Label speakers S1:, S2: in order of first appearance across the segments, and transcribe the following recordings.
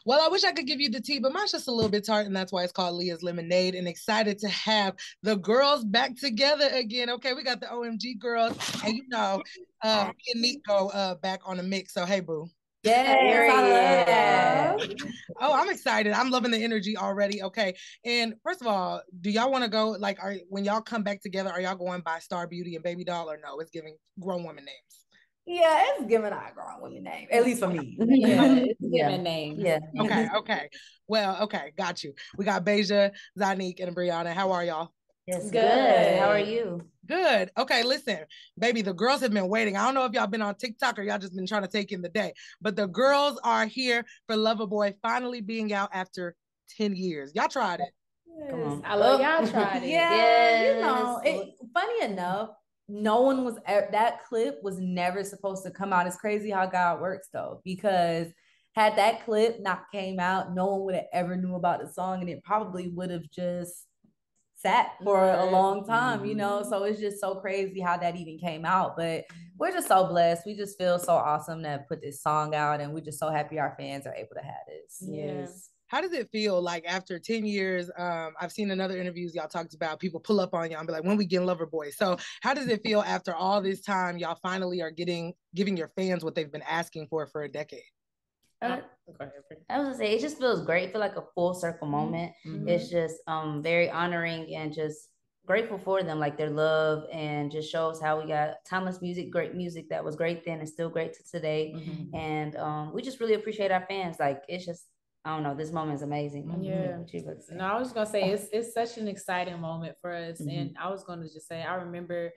S1: Well, I wish I could give you the tea, but mine's just a little bit tart, and that's why it's called Leah's Lemonade. And excited to have the girls back together again. Okay, we got the OMG girls, and me and Neat go back on the mix. So hey, boo.
S2: Yes, I love that.
S1: Oh, I'm excited. I'm loving the energy already. Okay, and first of all, do y'all want to go like, when y'all come back together, are y'all going by Star Beauty and Baby Doll, or no? It's giving grown women names.
S2: Yeah, it's giving our grown women name, at least for me.
S3: Yeah, it's giving names.
S2: Yeah.
S1: Okay. Well, okay, got you. We got Beja, Zanique, and Brianna. How are y'all?
S3: Yes, good. How are you?
S1: Good. Okay, listen, baby, the girls have been waiting. I don't know if y'all been on TikTok or y'all just been trying to take in the day, but the girls are here for Loverboy finally being out after 10 years. Y'all tried it.
S3: Yes. I love y'all tried it.
S2: Yeah, funny enough, no one was that clip was never supposed to come out. It's crazy how God works though, because had that clip not came out, no one would have ever knew about the song, and it probably would have just sat for a long time, so it's just so crazy how that even came out. But we're just so blessed. We just feel so awesome to put this song out, and we're just so happy our fans are able to have this.
S3: Yes.
S1: How does it feel like after 10 years? I've seen in other interviews y'all talked about people pull up on y'all and be like, when we get Loverboy. So how does it feel after all this time y'all finally are giving your fans what they've been asking for a decade?
S3: I was gonna say, it just feels great. I feel like a full circle moment. It's just very honoring and just grateful for them, like their love, and just shows how we got timeless music, great music that was great then and still great to today. And we just really appreciate our fans. Like, it's just, I don't know, this moment is amazing.
S4: Yeah. No, I was just gonna say it's such an exciting moment for us. And I was gonna just say, I remember,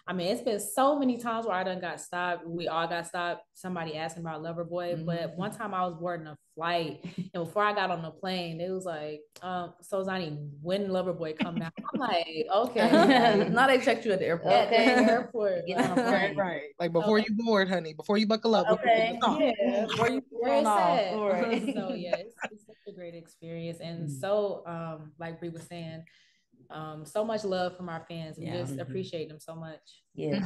S4: I mean, it's been so many times where I done got stopped. We all got stopped. Somebody asking about Loverboy. But one time I was boarding a flight, and before I got on the plane, it was like, so Zani, when Loverboy come out? I'm like, okay.
S2: Now they checked you at the airport.
S4: At the airport.
S3: Get on a plane.
S1: Right. Like before you board, honey, before you buckle up.
S3: Okay.
S4: Yeah.
S2: Before you
S4: Where it's at.
S3: Right.
S4: So yeah, it's such a great experience. And so like Brie was saying, so much love from our fans. We just appreciate them so much.
S3: Yeah.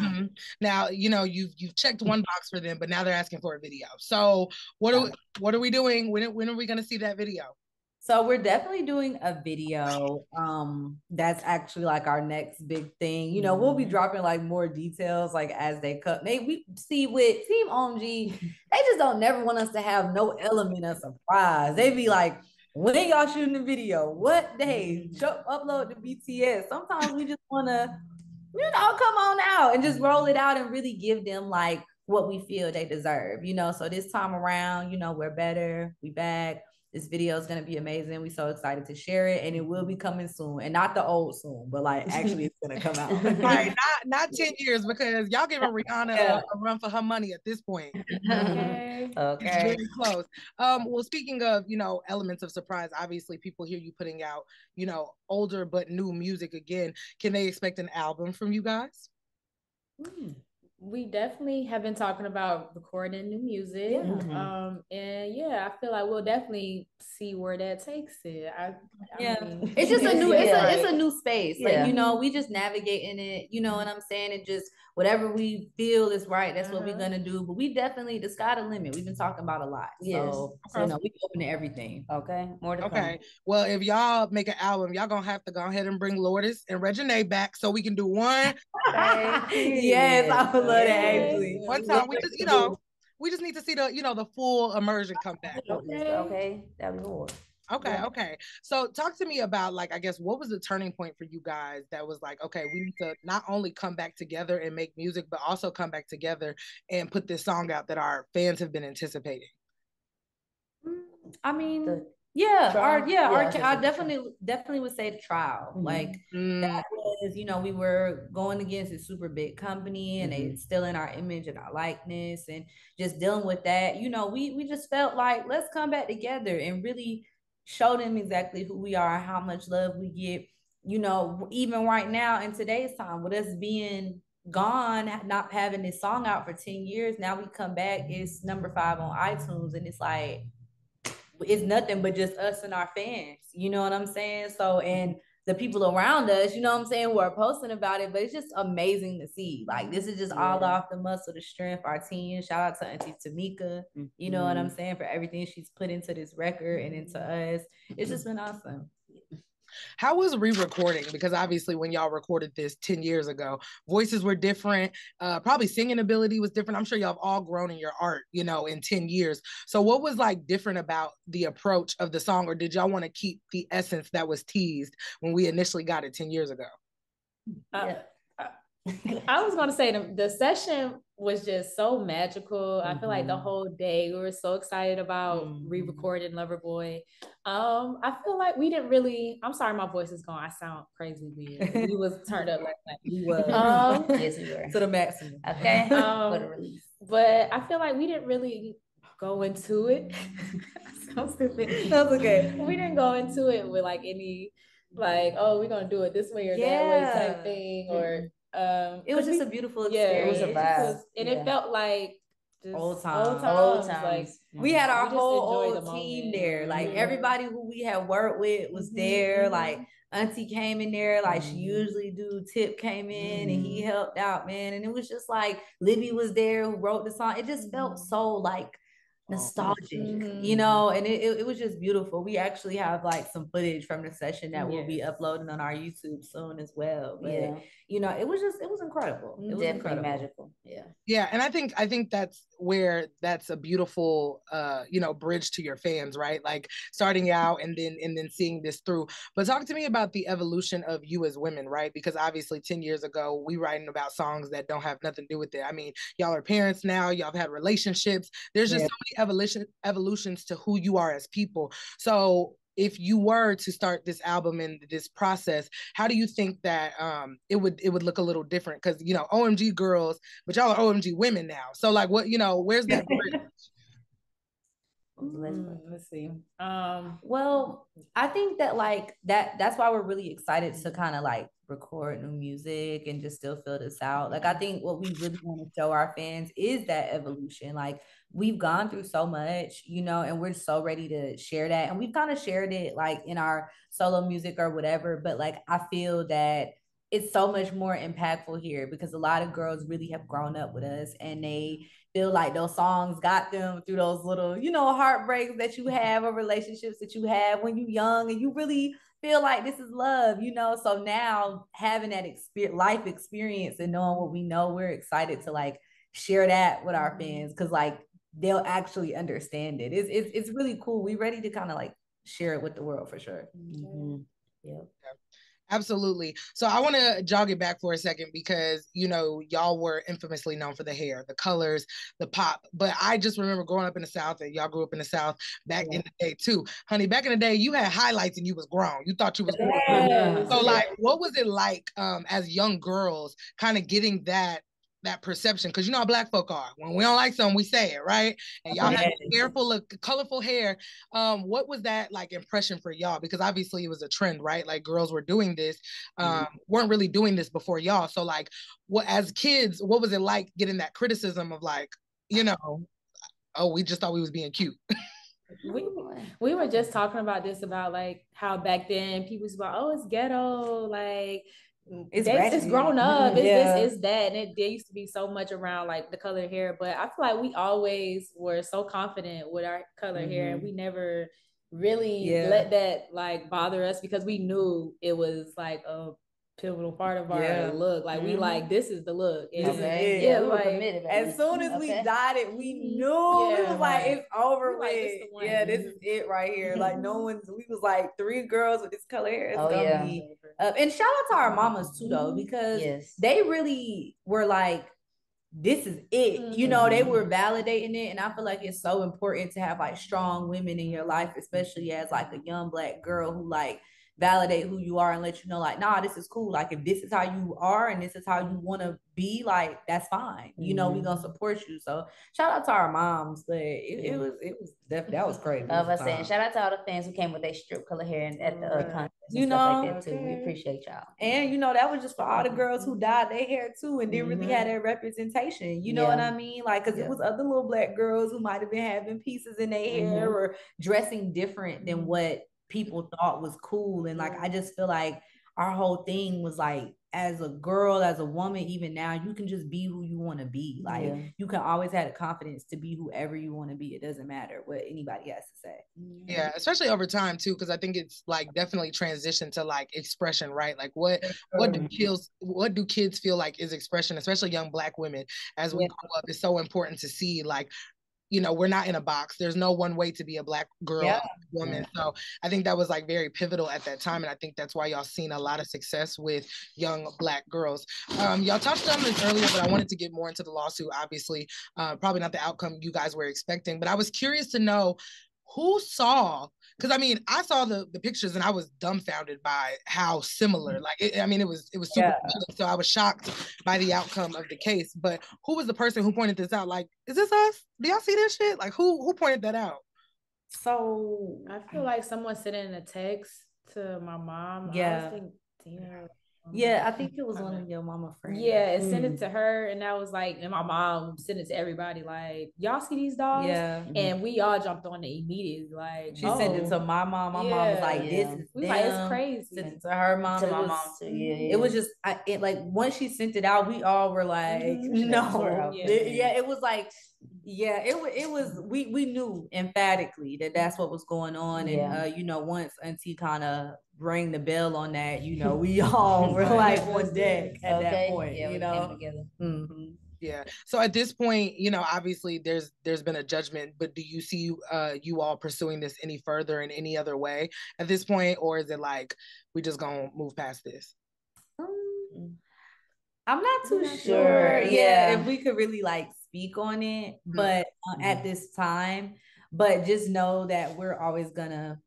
S1: Now, you've checked one box for them, but now they're asking for a video. So what are we doing? When are we going to see that video?
S2: So we're definitely doing a video. That's actually like our next big thing. We'll be dropping like more details like as they cut. We see with Team OMG, they just don't never want us to have no element of surprise. They be like, when y'all shooting the video? What day? Upload the BTS. Sometimes we just want to, come on out and just roll it out and really give them like what we feel they deserve. So this time around, we're better. We back. This video is going to be amazing. We're so excited to share it, and it will be coming soon. And not the old soon, but like actually it's going to come out.
S1: Right, not 10 years, because y'all giving Rihanna a run for her money at this point.
S3: Okay.
S1: It's very close. Well, speaking of, elements of surprise, obviously people hear you putting out, older but new music again. Can they expect an album from you guys?
S4: We definitely have been talking about recording new music. And I feel like we'll definitely see where that takes it. I mean,
S2: it's just a new it's a new space. Like, we just navigating it, you know what I'm saying? It just whatever we feel is right, that's what we're gonna do. But we definitely, the sky the limit. We've been talking about a lot. So we open to everything.
S3: Okay. More to come.
S1: Well, if y'all make an album, y'all gonna have to go ahead and bring Lourdes and Reginae back so we can do one.
S2: Yes, I would love that actually.
S1: One time we just need to see the full immersion come back.
S3: Okay. That'd be cool.
S1: Okay. So talk to me about, like, I guess, what was the turning point for you guys that was like, okay, we need to not only come back together and make music, but also come back together and put this song out that our fans have been anticipating?
S2: I mean, I definitely would say the trial. Like that was, we were going against a super big company, and they still in our image and our likeness, and just dealing with that. We just felt like, let's come back together and really show them exactly who we are, how much love we get. Even right now in today's time, with us being gone, not having this song out for 10 years, now we come back, it's number 5 on iTunes, and it's like, it's nothing but just us and our fans. You know what I'm saying? So, and the people around us, you know what I'm saying, who are posting about it. But it's just amazing to see. Like, this is just all off the muscle, the strength, our team. Shout out to Auntie Tamika, you know what I'm saying, for everything she's put into this record and into us. It's just been awesome.
S1: How was re-recording? Because obviously when y'all recorded this 10 years ago, voices were different. Probably singing ability was different. I'm sure y'all have all grown in your art, you know, in 10 years. So what was like different about the approach of the song? Or did y'all want to keep the essence that was teased when we initially got it 10 years ago?
S4: I was going to say the session was just so magical. I feel like the whole day we were so excited about re-recording Loverboy. I feel like we didn't really, I'm sorry, my voice is gone. I sound crazy weird. We was turned up like that.
S2: We was.
S3: Yes, we were.
S2: To the maximum.
S3: Okay. For the release.
S4: But I feel like we didn't really go into it. Sounds stupid.
S2: That's okay.
S4: We didn't go into it with like any, like, oh, we're going to do it this way or that way type thing, or
S2: it was just a beautiful experience.
S3: It was a vibe.
S4: It felt like just
S2: old times.
S4: Like
S2: we had our whole old team there. Like everybody who we had worked with was there. Like Auntie came in there, like she usually do. Tip came in and he helped out, man. And it was just like Libby was there who wrote the song. It just felt so like nostalgic, you know, and it was just beautiful. We actually have like some footage from the session that we'll be uploading on our YouTube soon as well. But you know, it was incredible. It was
S3: definitely magical.
S1: Yeah, and I think that's where that's a beautiful you know, bridge to your fans, right? Like starting out and then seeing this through. But talk to me about the evolution of you as women, right? Because obviously 10 years ago we writing about songs that don't have nothing to do with it. I mean, y'all are parents now, y'all have had relationships. There's just so many evolutions to who you are as people. So if you were to start this album and this process, how do you think that it would look a little different? Because, you know, OMG Girlz, but y'all are OMG women now. So like, what, you know, where's that bridge?
S4: Let's see.
S2: Well, I think that like that's why we're really excited to kind of like record new music and just still fill this out. Like I think what we really want to show our fans is that evolution. Like we've gone through so much, you know, and we're so ready to share that. And we've kind of shared it like in our solo music or whatever, but like I feel that it's so much more impactful here because a lot of girls really have grown up with us and they feel like those songs got them through those little, you know, heartbreaks that you have or relationships that you have when you're young and you really feel like this is love, you know? So now having that life experience and knowing what we know, we're excited to like share that with our fans because like they'll actually understand it. It's really cool. We're ready to kind of like share it with the world for sure.
S1: Yeah. Absolutely. So I want to jog it back for a second because, you know, y'all were infamously known for the hair, the colors, the pop. But I just remember growing up in the South, and y'all grew up in the South back in the day too. Honey, back in the day, you had highlights and you was grown. You thought you was grown. So like, what was it like as young girls kind of getting that perception? Because you know how Black folk are. When we don't like something, we say it, right? And y'all had hair full of colorful hair. What was that like impression for y'all? Because obviously it was a trend, right? Like girls were doing this, weren't really doing this before y'all. So like, what as kids, what was it like getting that criticism of like, you know, oh, we just thought we was being cute?
S4: We were just talking about this, about like how back then people was about, oh, it's ghetto, like it's grown up, it's this, it's that, and there used to be so much around like the color hair, but I feel like we always were so confident with our color hair, and we never really let that like bother us because we knew it was like a pivotal part of our look. Like we like, this is the look.
S2: This is it.
S3: Yeah, we were
S2: like,
S3: committed.
S2: As soon as we dyed it, we knew it was like it's over with. Like, this is it right here. Like no one's. We was like 3 girls with this color hair. It's gonna be. And shout out to our mamas too, though, because they really were like, this is it. You know, they were validating it, and I feel like it's so important to have like strong women in your life, especially as like a young Black girl who like validate who you are and let you know like, nah, this is cool. Like if this is how you are and this is how you want to be, like that's fine. You know, we gonna support you. So shout out to our moms, but it was definitely, that was crazy.
S3: I was saying, shout out to all the fans who came with their strip color hair and at the contest,
S2: you know,
S3: stuff like that too. We appreciate y'all.
S2: And you know, that was just for all the girls who dyed their hair too and didn't really have that representation. You know what I mean? Like, cause it was other little Black girls who might have been having pieces in their hair or dressing different than what people thought was cool. And like I just feel like our whole thing was like, as a girl, as a woman, even now, you can just be who you want to be. Like you can always have the confidence to be whoever you want to be. It doesn't matter what anybody has to say.
S1: Yeah, especially over time too, because I think it's like definitely transitioned to like expression, right? Like what do kids feel like is expression, especially young Black women as we grow up. It's so important to see like, you know, we're not in a box. There's no one way to be a Black girl, woman. So I think that was like very pivotal at that time. And I think that's why y'all seen a lot of success with young Black girls. Y'all touched on this earlier, but I wanted to get more into the lawsuit, obviously. Probably not the outcome you guys were expecting, but I was curious to know who saw, because I mean, I saw the pictures and I was dumbfounded by how similar, like, it was super, so I was shocked by the outcome of the case. But who was the person who pointed this out? Like, is this us? Do y'all see this shit? Like, who pointed that out?
S4: So I feel like someone sent in a text to my mom. I think Tina.
S2: I think it was one of your mama friends.
S4: Yeah, and sent it to her, and I was like, and my mom sent it to everybody, like, y'all see these dogs?
S2: Yeah.
S4: And we all jumped on it immediately. Like,
S2: she sent it to my mom. My mom was like, "This is
S4: we like, it's crazy."
S2: Sent it to her mom.
S3: To my mom too.
S2: It was just, like once she sent it out, we all were like, no, it was like. Yeah, it was. We knew emphatically that that's what was going on, and you know, once Auntie kind of rang the bell on that, you know, we all were like on deck at that point.
S3: Yeah,
S2: you know,
S1: Yeah. So at this point, you know, obviously there's been a judgment, but do you see you all pursuing this any further in any other way at this point, or is it like we just gonna move past this?
S2: I'm not too sure. If we could really like speak on it, but at this time, but just know that we're always gonna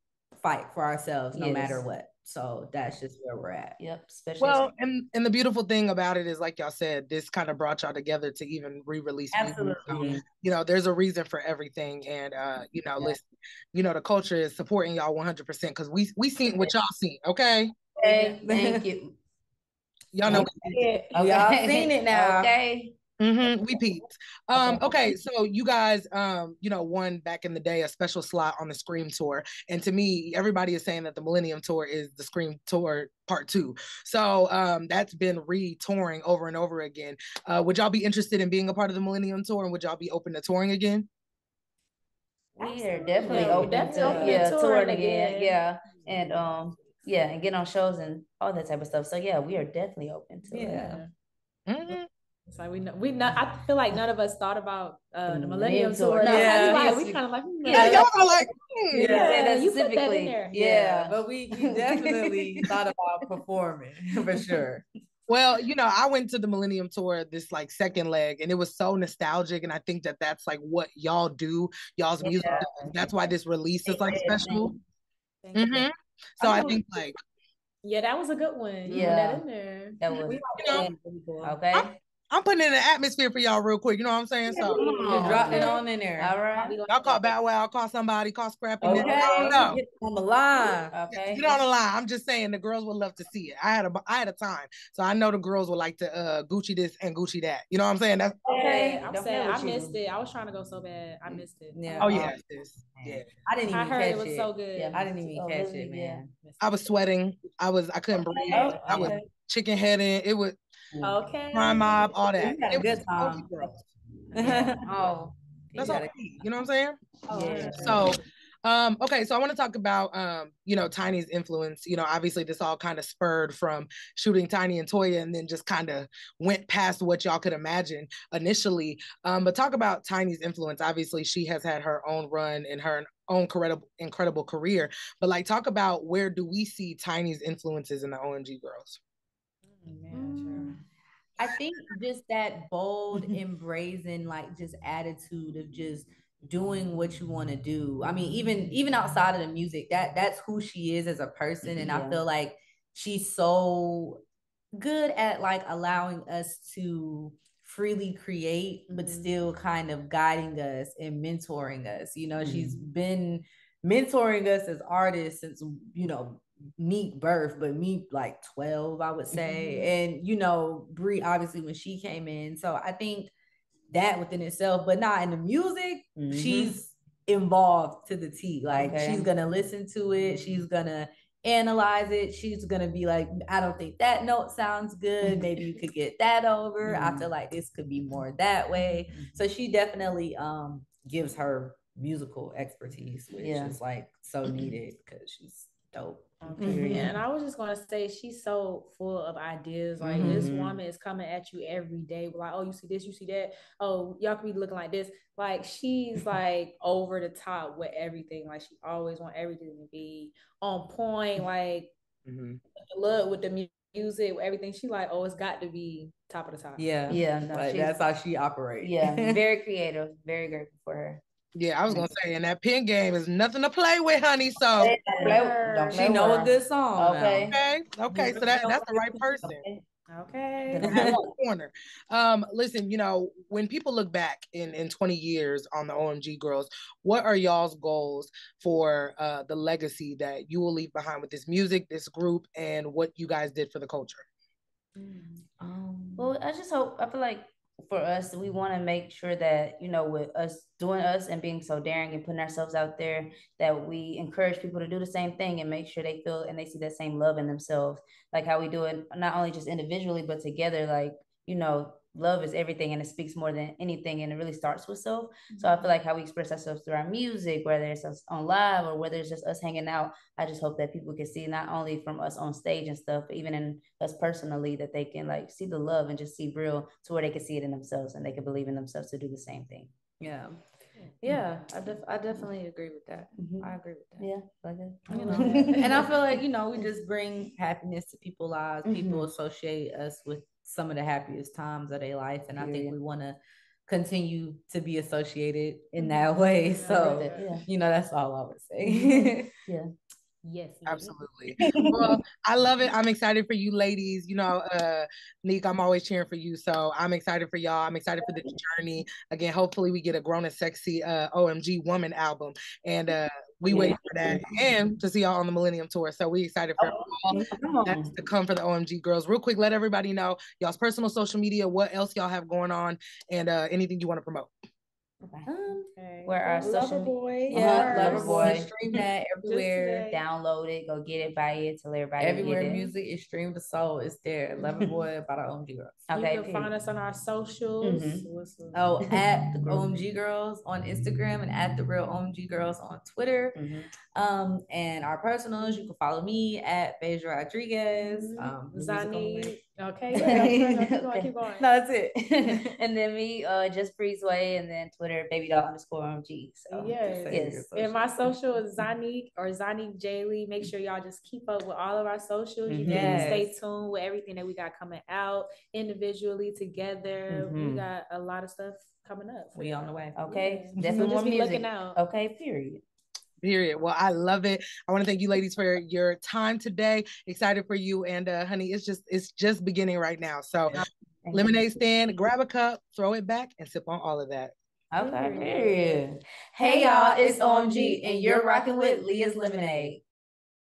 S2: fight for ourselves no matter what. So that's just where we're at.
S3: Yep. Especially
S1: and the beautiful thing about it is, like y'all said, this kind of brought y'all together to even re-release music. So, you know, there's a reason for everything, and you know, listen, you know, the culture is supporting y'all 100% because we seen what y'all seen. Okay.
S3: Thank you.
S1: Y'all know
S2: y'all seen it now.
S3: Okay.
S1: We peeped. Okay, so you guys, you know, won back in the day a special slot on the Scream tour, and to me, everybody is saying that the Millennium Tour is the Scream Tour Part 2. So that's been re-touring over and over again. Would y'all be interested in being a part of the Millennium Tour, and would y'all be open to touring again?
S3: We are definitely open to touring again. Yeah, and and get on shows and all that type of stuff. So yeah, we are definitely open to it.
S4: So I feel like none of us thought about the Millennium Tour. No, we kind of like,
S1: y'all are like,
S4: you put that in there.
S2: Yeah, but we definitely thought about performing for sure.
S1: Well, you know, I went to the Millennium Tour, this like second leg, and it was so nostalgic. And I think that that's like what y'all do, y'all's music. That's why this release is like special. So I think like,
S4: that was a good one. You put that in there.
S3: That was,
S1: okay. I'm putting in an atmosphere for y'all real quick. You know what I'm saying? So
S2: drop it on in there.
S3: All right.
S1: Y'all call Bow Wow, call somebody, call Scrappy.
S2: Okay. Get on the line.
S3: Okay.
S1: Get on the line. I'm just saying the girls would love to see it. I had a time. So I know the girls would like to Gucci this and Gucci that. You know what I'm saying? That's
S4: I'm saying I missed it. I was trying to go so bad. I missed it.
S1: Yeah. Oh yeah.
S2: I didn't even
S4: I heard
S2: catch
S4: it was so good.
S2: Yeah, I didn't even catch it, man.
S1: I was sweating. I couldn't breathe. I was chicken heading. It was Crime Mob, all that.
S2: You had a good time.
S1: That's all. You know what I'm saying? So okay, so I want to talk about you know, Tiny's influence. You know, obviously this all kind of spurred from shooting Tiny and Toya, and then just kind of went past what y'all could imagine initially. But talk about Tiny's influence. Obviously she has had her own run in her own incredible career, but like talk about where do we see Tiny's influences in the OMG Girlz?
S2: I think just that bold and brazen, like just attitude of just doing what you want to do. I mean, even outside of the music, that's who she is as a person. And I feel like she's so good at like allowing us to freely create, but still kind of guiding us and mentoring us. You know, she's been mentoring us as artists since, you know, me birth, but me like 12, I would say. And, you know, Brie, obviously when she came in. So I think that within itself, but not in the music, she's involved to the T. Like she's gonna listen to it. She's gonna analyze it. She's gonna be like, I don't think that note sounds good. Maybe you could get that over. I feel like this could be more that way. So she definitely gives her musical expertise, which is like so needed because she's dope.
S4: Okay. And I was just gonna say she's so full of ideas. Like this woman is coming at you every day. Like, oh, you see this, you see that. Oh, y'all could be looking like this. Like she's like over the top with everything. Like she always want everything to be on point. Like look with the music, with everything. She like, oh, it's got to be top of the top.
S2: Yeah. No, like that's how she operates.
S3: Yeah, very creative. Very grateful for her.
S1: Yeah, I was gonna say, and that pen game is nothing to play with, honey. So
S2: she know a good song.
S1: Okay. So that's the right person.
S4: Okay.
S1: Corner. Listen, you know, when people look back in 20 years on the OMG Girlz, what are y'all's goals for the legacy that you will leave behind with this music, this group, and what you guys did for the culture?
S3: Well, I feel like for us, we want to make sure that, you know, with us doing us and being so daring and putting ourselves out there, that we encourage people to do the same thing and make sure they feel and they see that same love in themselves, like how we do it, not only just individually, but together. Like, you know, love is everything and it speaks more than anything, and it really starts with self. So I feel like how we express ourselves through our music, whether it's us on live or whether it's just us hanging out, I just hope that people can see not only from us on stage and stuff, but even in us personally, that they can like see the love and just see real, to where they can see it in themselves and they can believe in themselves to do the same thing.
S2: I definitely agree with that. I agree with that.
S3: Yeah, like that.
S2: You know, and I feel like, you know, we just bring happiness to people's lives. People associate us with some of the happiest times of their life, and I think we want to continue to be associated in that way. So, you know, that's all I would say.
S4: Yes,
S1: absolutely. Well, I love it. I'm excited for you ladies. You know, Nick, I'm always cheering for you. So I'm excited for y'all. I'm excited for the journey. Again, hopefully we get a grown and sexy OMG Woman album. And we wait for that and to see y'all on the Millennium Tour. So we excited for all that's to come for the OMG Girlz. Real quick, let everybody know y'all's personal social media, what else y'all have going on, and anything you want to promote.
S3: Where our social
S4: Boy,
S2: Loverboy, stream that everywhere.
S3: Download it, go get it, buy it, tell everybody.
S2: Everywhere music is streamed to soul, it's there. Loverboy by the OMG Girlz.
S4: Okay, you can find us on our socials.
S2: At the OMG Girlz on Instagram and at the real OMG Girlz on Twitter. And our personals, you can follow me at Beja Rodriguez.
S4: Zani. Okay, keep going.
S2: No, that's it.
S3: And then me, just Breezeway, and then Twitter, baby_OMG. So
S4: yes. And my social is Zanique or Zanique Jaylee. Make sure y'all just keep up with all of our socials. You can stay tuned with everything that we got coming out individually, together. We got a lot of stuff coming up.
S2: We on the way.
S3: Okay, definitely more music.
S4: Looking out.
S3: Okay, period.
S1: Well, I love it. I want to thank you ladies for your time today. Excited for you. And honey, it's just beginning right now. So lemonade stand, grab a cup, throw it back, and sip on all of that.
S3: Okay, period. Hey y'all, it's OMG and you're rocking with Leah's Lemonade.